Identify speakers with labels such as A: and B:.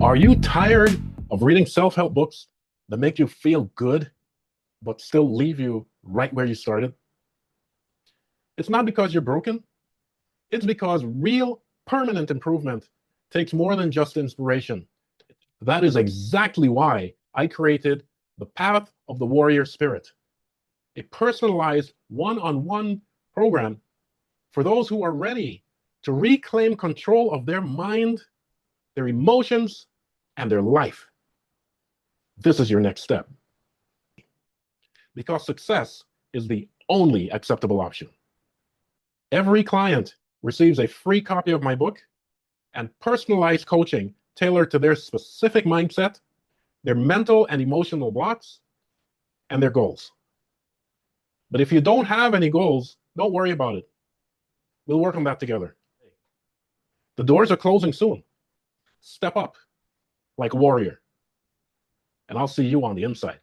A: Are you tired of reading self-help books that make you feel good, but still leave you right where you started? It's not because you're broken. It's because real permanent improvement takes more than just inspiration. That is exactly why I created the Path of the Warrior Spirit, a personalized one-on-one program for those who are ready to reclaim control of their mind, their emotions, and their life. This is your next step. Because success is the only acceptable option. Every client receives a free copy of my book and personalized coaching tailored to their specific mindset, their mental and emotional blocks, and their goals. But if you don't have any goals, don't worry about it. We'll work on that together. The doors are closing soon. Step up like a warrior, and I'll see you on the inside.